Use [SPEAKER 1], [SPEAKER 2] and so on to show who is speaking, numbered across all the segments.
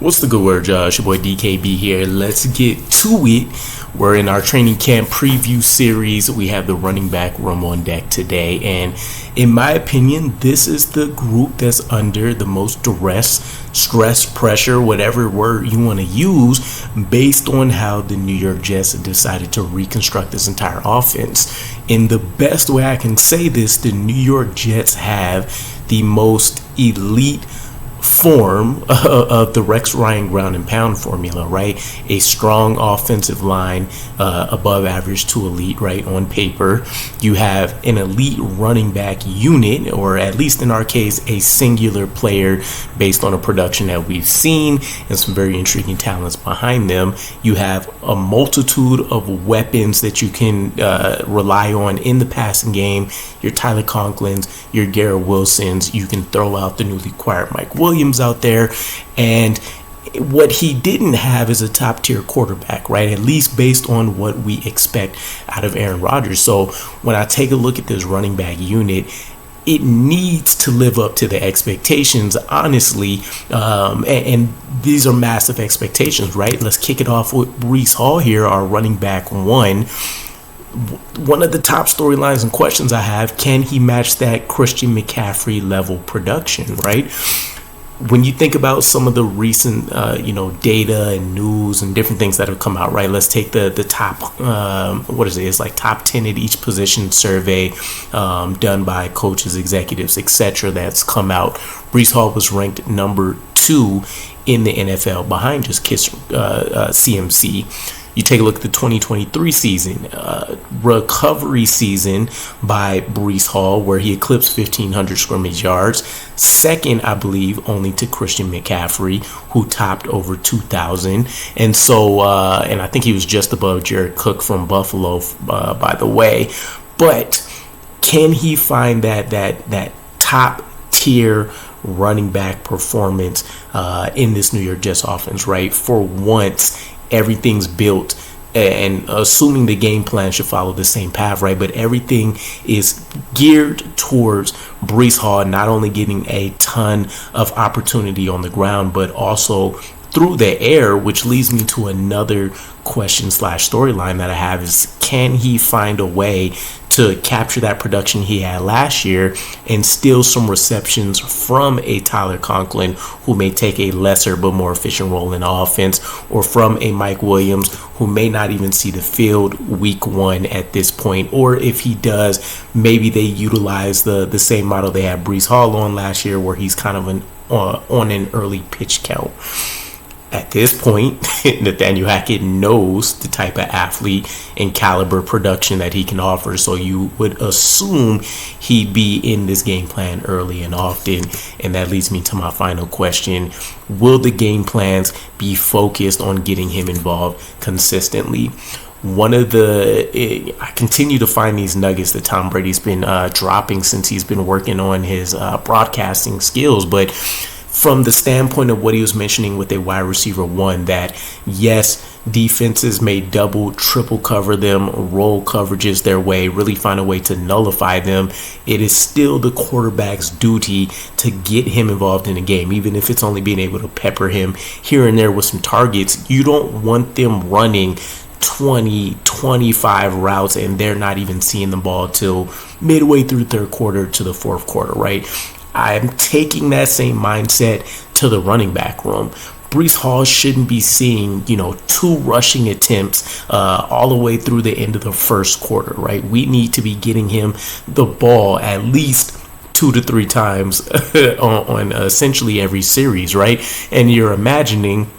[SPEAKER 1] What's the good word, Josh? Your boy DKB here. Let's get to it. We're in our training camp preview series. We have the running back room on deck today. And in my opinion, this is the group that's under the most duress, stress, pressure, whatever word you want to use, based on how the New York Jets decided to reconstruct this entire offense. In the best way I can say this, the New York Jets have the most elite form of the Rex Ryan ground and pound formula, right? A strong offensive line, above average to elite, right? On paper, you have an elite running back unit, or at least in our case, a singular player based on a production that we've seen and some very intriguing talents behind them. You have a multitude of weapons that you can rely on in the passing game. Your Tyler Conklins, your Garrett Wilsons. You can throw out the newly acquired Mike Williams out there, and what he didn't have is a top tier quarterback, right? At least based on what we expect out of Aaron Rodgers. So when I take a look at this running back unit, it needs to live up to the expectations, honestly, and these are massive expectations, right? Let's kick it off with Bryce Hall here, our running back one. One of the top storylines and questions I have: can he match that Christian McCaffrey level production, right? When you think about some of the recent, data and news and different things that have come out, right? Let's take the top, It's like top 10 at each position survey done by coaches, executives, etc. that's come out. Bryce Hall was ranked number 2 in the NFL behind just CMC. You take a look at the 2023 season, recovery season by Bryce Hall, where he eclipsed 1,500 scrimmage yards. Second, I believe, only to Christian McCaffrey, who topped over 2,000. And so, and I think he was just above Jared Cook from Buffalo, by the way. But can he find that top tier running back performance in this New York Jets offense, right? For once, everything's built, and assuming the game plan should follow the same path, right? But everything is geared towards Bryce Hall not only getting a ton of opportunity on the ground, but also through the air, which leads me to another question/storyline that I have is: can he find a way to capture that production he had last year and steal some receptions from a Tyler Conklin, who may take a lesser but more efficient role in the offense, or from a Mike Williams, who may not even see the field week 1 at this point? Or if he does, maybe they utilize the same model they had Bryce Hall on last year, where he's kind of on an early pitch count. At this point, Nathaniel Hackett knows the type of athlete and caliber production that he can offer, so you would assume he'd be in this game plan early and often. And that leads me to my final question: will the game plans be focused on getting him involved consistently? I continue to find these nuggets that Tom Brady's been dropping since he's been working on his broadcasting skills, but from the standpoint of what he was mentioning with a wide receiver one, that yes, defenses may double, triple cover them, roll coverages their way, really find a way to nullify them. It is still the quarterback's duty to get him involved in the game, even if it's only being able to pepper him here and there with some targets. You don't want them running 20, 25 routes and they're not even seeing the ball till midway through third quarter to the fourth quarter, right? I'm taking that same mindset to the running back room. Bryce Hall shouldn't be seeing, 2 rushing attempts all the way through the end of the first quarter, right? We need to be getting him the ball at least 2 to 3 times on essentially every series, right? And you're imagining,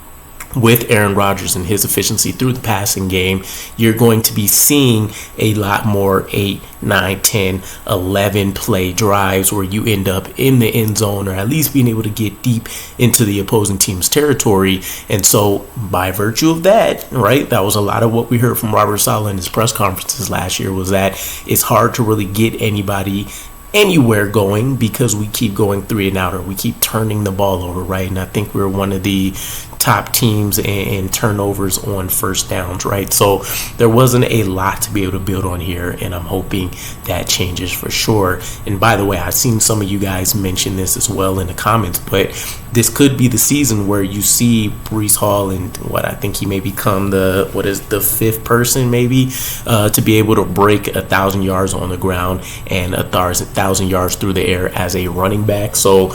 [SPEAKER 1] with Aaron Rodgers and his efficiency through the passing game, you're going to be seeing a lot more 8, 9, 10, 11 play drives where you end up in the end zone, or at least being able to get deep into the opposing team's territory. And so by virtue of that, right, that was a lot of what we heard from Robert Saleh in his press conferences last year, was that it's hard to really get anybody anywhere going because we keep going 3 and out, or we keep turning the ball over, right? And I think we're one of the top teams in turnovers on first downs, right? So there wasn't a lot to be able to build on here, and I'm hoping that changes for sure. And by the way, I've seen some of you guys mention this as well in the comments, but this could be the season where you see Bryce Hall, and what I think he may become the fifth person maybe to be able to break 1,000 yards on the ground and 1,000 yards through the air as a running back. So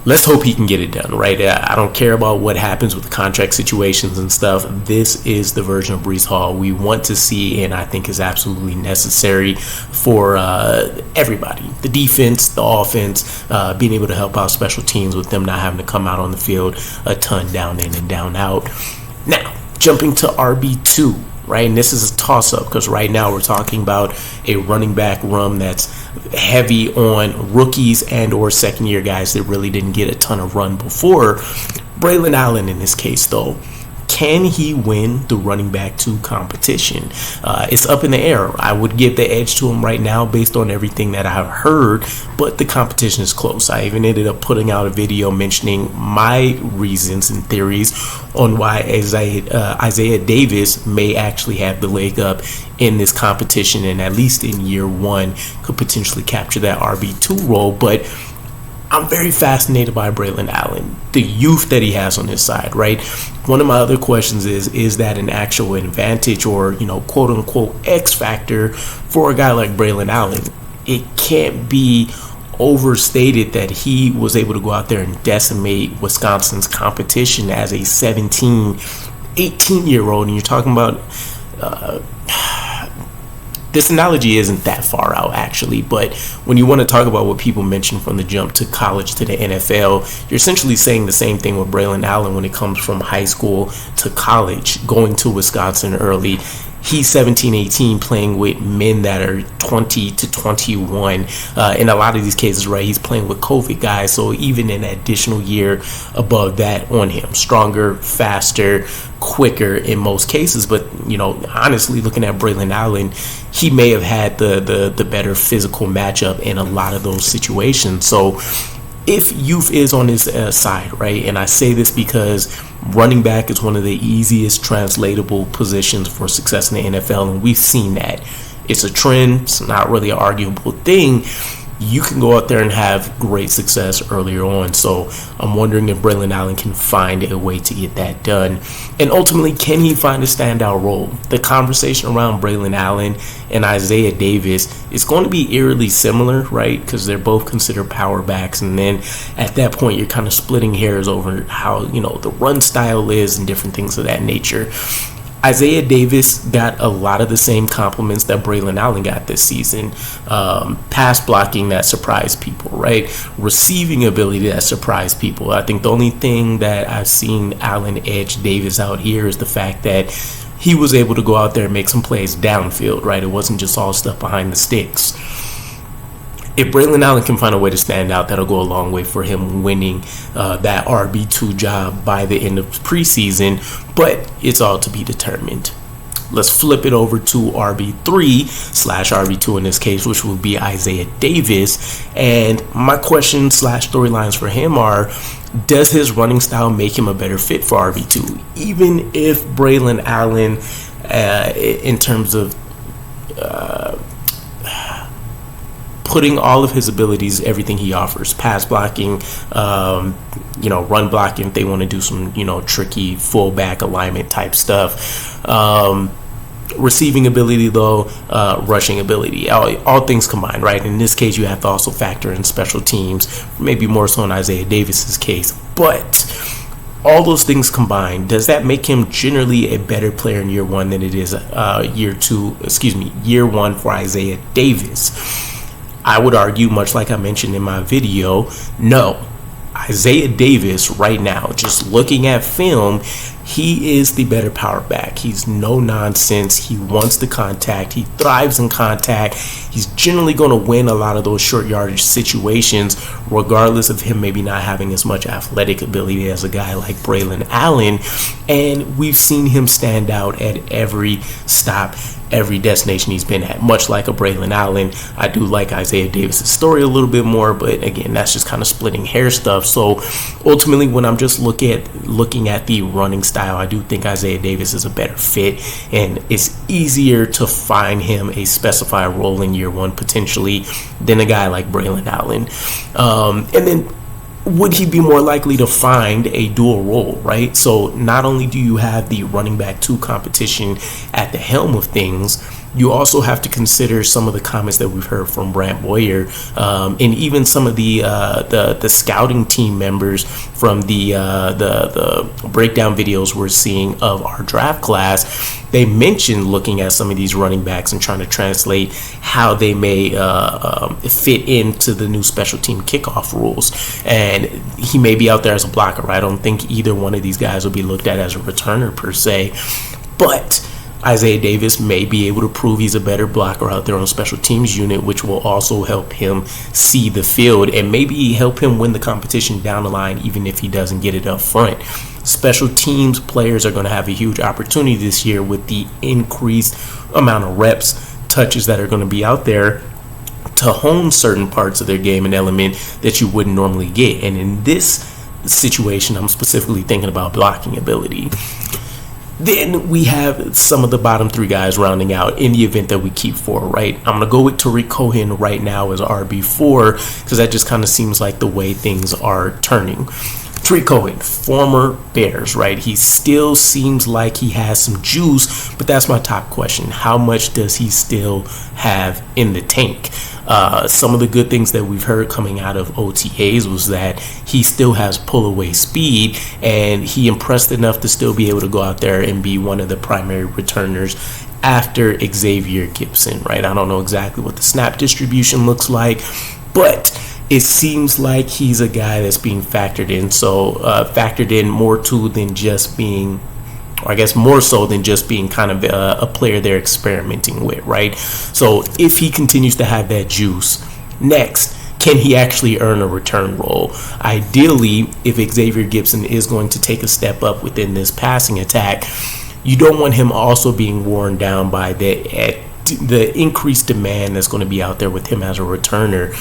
[SPEAKER 1] let's hope he can get it done, right? I don't care about what happens with the contract situations and stuff. This is the version of Bryce Hall we want to see, and I think is absolutely necessary for everybody. The defense, the offense, being able to help out special teams with them not having to come out on the field a ton down in and down out. Now, jumping to RB2. Right, and this is a toss-up because right now we're talking about a running back room that's heavy on rookies and or second-year guys that really didn't get a ton of run before. Braelon Allen in this case, though, can he win the running back 2 competition? It's up in the air. I would give the edge to him right now based on everything that I've heard, but the competition is close. I even ended up putting out a video mentioning my reasons and theories on why Isaiah Davis may actually have the leg up in this competition, and at least in year 1 could potentially capture that RB2 role. But I'm very fascinated by Braelon Allen, the youth that he has on his side, right? One of my other questions is that an actual advantage or, quote unquote X factor for a guy like Braelon Allen? It can't be overstated that he was able to go out there and decimate Wisconsin's competition as a 17, 18-year-old, and you're talking about this analogy isn't that far out, actually, but when you want to talk about what people mention from the jump to college to the NFL, you're essentially saying the same thing with Braelon Allen when it comes from high school to college, going to Wisconsin early. He's 17, 18, playing with men that are 20 to 21. In a lot of these cases, right, he's playing with COVID guys, so even an additional year above that on him. Stronger, faster, quicker in most cases. But, honestly, looking at Braelon Allen, he may have had the better physical matchup in a lot of those situations. So if youth is on his side, right, and I say this because running back is one of the easiest translatable positions for success in the NFL, and we've seen that. It's a trend. It's not really an arguable thing. You can go out there and have great success earlier on. So I'm wondering if Braelon Allen can find a way to get that done. And ultimately, can he find a standout role? The conversation around Braelon Allen and Isaiah Davis is going to be eerily similar, right? Because they're both considered power backs. And then at that point, you're kind of splitting hairs over how, the run style is and different things of that nature. Isaiah Davis got a lot of the same compliments that Braelon Allen got this season. Pass blocking that surprised people, right? Receiving ability that surprised people. I think the only thing that I've seen Allen edge Davis out here is the fact that he was able to go out there and make some plays downfield, right? It wasn't just all stuff behind the sticks. If Braelon Allen can find a way to stand out, that'll go a long way for him winning that RB2 job by the end of preseason, but it's all to be determined. Let's flip it over to RB3/RB2 in this case, which will be Isaiah Davis. And my question / storylines for him are, does his running style make him a better fit for RB2? Even if Braelon Allen, in terms of putting all of his abilities, everything he offers, pass blocking, run blocking, if they want to do some, tricky fullback alignment type stuff, receiving ability though, rushing ability, all things combined, right? In this case, you have to also factor in special teams, maybe more so in Isaiah Davis's case, but all those things combined, does that make him generally a better player in year 1 than it is year 1 for Isaiah Davis? I would argue, much like I mentioned in my video, no. Isaiah Davis right now, just looking at film, He is the better power back. He's no nonsense. He wants the contact. He thrives in contact. He's generally going to win a lot of those short yardage situations, regardless of him maybe not having as much athletic ability as a guy like Braelon Allen. And we've seen him stand out at every stop, every destination he's been at, much like a Braelon Allen. I do like Isaiah Davis's story a little bit more, but again, that's just kind of splitting hair stuff. So ultimately, when I'm just looking at the running style, I do think Isaiah Davis is a better fit, and it's easier to find him a specified role in year one potentially than a guy like Braelon Allen. And then would he be more likely to find a dual role, right? So not only do you have the running back 2 competition at the helm of things, you also have to consider some of the comments that we've heard from Brant Boyer, and even some of the scouting team members from the breakdown videos we're seeing of our draft class. They mentioned looking at some of these running backs and trying to translate how they may fit into the new special team kickoff rules. And he may be out there as a blocker. I don't think either one of these guys will be looked at as a returner per se, but Isaiah Davis may be able to prove he's a better blocker out there on special teams unit, which will also help him see the field and maybe help him win the competition down the line, even if he doesn't get it up front. Special teams players are going to have a huge opportunity this year with the increased amount of reps, touches that are going to be out there to hone certain parts of their game and element that you wouldn't normally get. And in this situation, I'm specifically thinking about blocking ability. Then we have some of the bottom 3 guys rounding out in the event that we keep 4, right? I'm going to go with Tarik Cohen right now as RB4 because that just kind of seems like the way things are turning. Tarik Cohen, former Bears, right? He still seems like he has some juice, but that's my top question. How much does he still have in the tank? Some of the good things that we've heard coming out of OTAs was that he still has pull-away speed, and he impressed enough to still be able to go out there and be one of the primary returners after Xavier Gibson, right? I don't know exactly what the snap distribution looks like, but it seems like he's a guy that's being factored in. So factored in more to than just being, or I guess more so than just being kind of a player they're experimenting with, right? So if he continues to have that juice, next, can he actually earn a return role? Ideally, if Xavier Gibson is going to take a step up within this passing attack, you don't want him also being worn down by the increased demand that's going to be out there with him as a returner.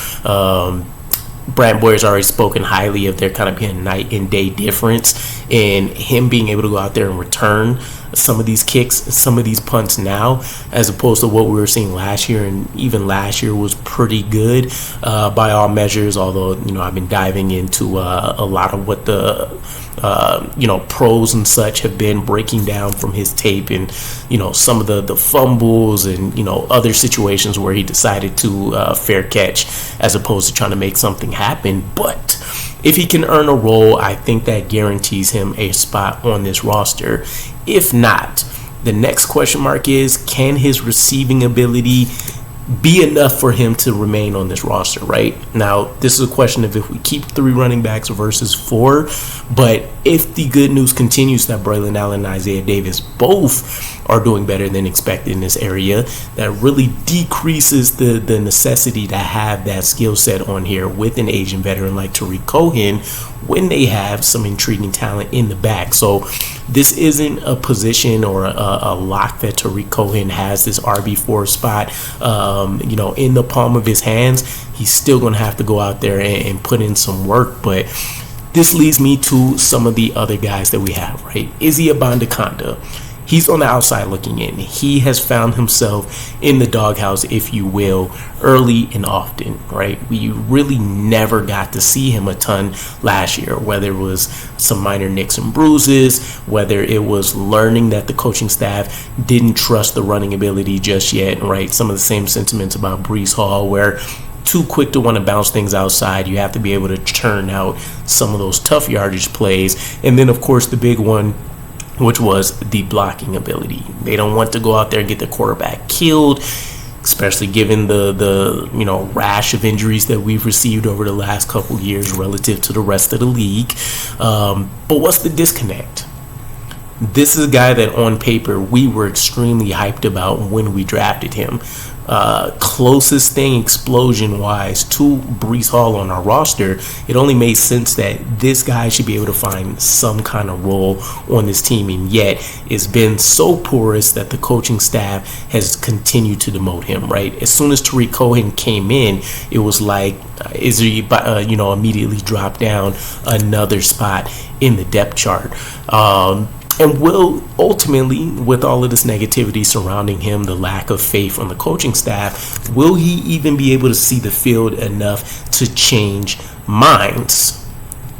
[SPEAKER 1] Brant Boyer's already spoken highly of there kind of being a night and day difference in him being able to go out there and return some of these kicks, some of these punts now, as opposed to what we were seeing last year. And even last year was pretty good by all measures, although, I've been diving into a lot of what the pros and such have been breaking down from his tape, and some of the fumbles and other situations where he decided to fair catch as opposed to trying to make something happen. But if he can earn a role, I think that guarantees him a spot on this roster. If not, the next question mark is, can his receiving ability be enough for him to remain on this roster, right? Now, this is a question of if we keep 3 running backs versus 4, but if the good news continues that Braelon Allen and Isaiah Davis both are doing better than expected in this area, that really decreases the necessity to have that skill set on here with an Asian veteran like Tarik Cohen when they have some intriguing talent in the back. So this isn't a position or a lock that Tarik Cohen has this RB4 spot in the palm of his hands. He's still going to have to go out there and put in some work. But this leads me to some of the other guys that we have, right? Izzy Abanikanda. He's on the outside looking in. He has found himself in the doghouse, if you will, early and often, right? We really never got to see him a ton last year, whether it was some minor nicks and bruises, whether it was learning that the coaching staff didn't trust the running ability just yet, right? Some of the same sentiments about Bryce Hall, where too quick to want to bounce things outside. You have to be able to churn out some of those tough yardage plays. And then, of course, the big one, which was the blocking ability. They don't want to go out there and get the quarterback killed, especially given the rash of injuries that we've received over the last couple years relative to the rest of the league. But what's the disconnect? This is a guy that on paper we were extremely hyped about when we drafted him. Closest thing explosion wise to Bryce Hall on our roster, it only made sense that this guy should be able to find some kind of role on this team, and yet it's been so porous that the coaching staff has continued to demote him. Right, as soon as Tarik Cohen came in, it was like is he immediately dropped down another spot in the depth chart. And will ultimately, with all of this negativity surrounding him, the lack of faith on the coaching staff, will he even be able to see the field enough to change minds?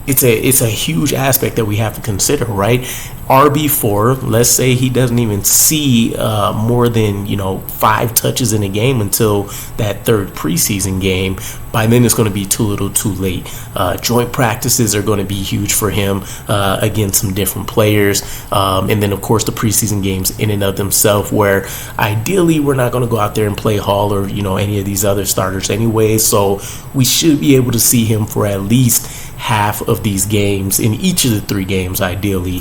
[SPEAKER 1] It's a huge aspect that we have to consider, right? RB4, let's say he doesn't even see more than 5 touches in a game until that third preseason game. By then it's going to be too little too late. Joint practices are going to be huge for him against some different players, and then of course the preseason games in and of themselves, where ideally we're not going to go out there and play Hall or any of these other starters anyway, so we should be able to see him for at least half of these games in each of the 3 games ideally,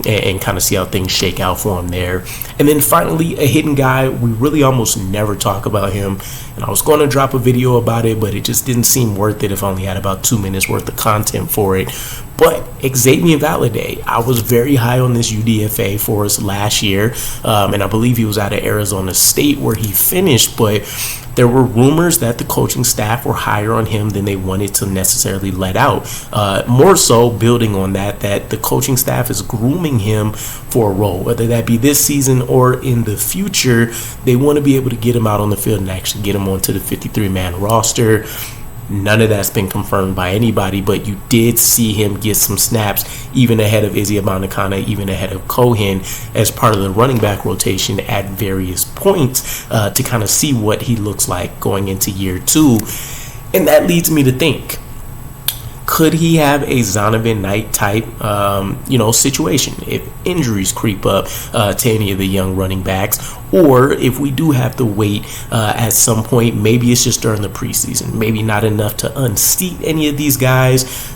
[SPEAKER 1] and kind of see how things shake out for him there. And then finally, a hidden guy, we really almost never talk about him, and I was going to drop a video about it, but it just didn't seem worth it if I only had about 2 minutes worth of content for it. But Xavien Howard, I was very high on this UDFA for us last year, and I believe he was out of Arizona State where he finished, but there were rumors that the coaching staff were higher on him than they wanted to necessarily let out. More so, building on that the coaching staff is grooming him for a role, whether that be this season or in the future. They want to be able to get him out on the field and actually get him onto the 53-man roster. None of that's been confirmed by anybody, but you did see him get some snaps even ahead of Abanikanda, even ahead of Cohen, as part of the running back rotation at various points to kind of see what he looks like going into year 2. And that leads me to think, could he have a Xazavian Knight type, situation if injuries creep up to any of the young running backs, or if we do have to wait at some point, maybe it's just during the preseason, maybe not enough to unseat any of these guys.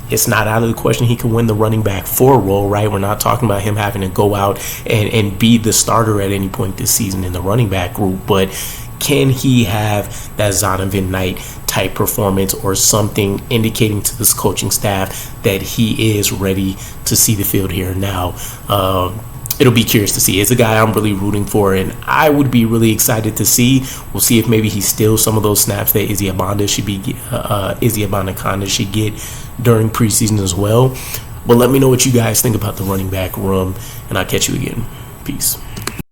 [SPEAKER 1] It's not out of the question he can win the running back 4 role, right? We're not talking about him having to go out and be the starter at any point this season in the running back group, but can he have that Xazavian Knight type performance or something indicating to this coaching staff that he is ready to see the field here and now? It'll be curious to see. It's a guy I'm really rooting for, and I would be really excited to see. We'll see if maybe he steals some of those snaps that Abanikanda should get during preseason as well. But let me know what you guys think about the running back room, and I'll catch you again. Peace.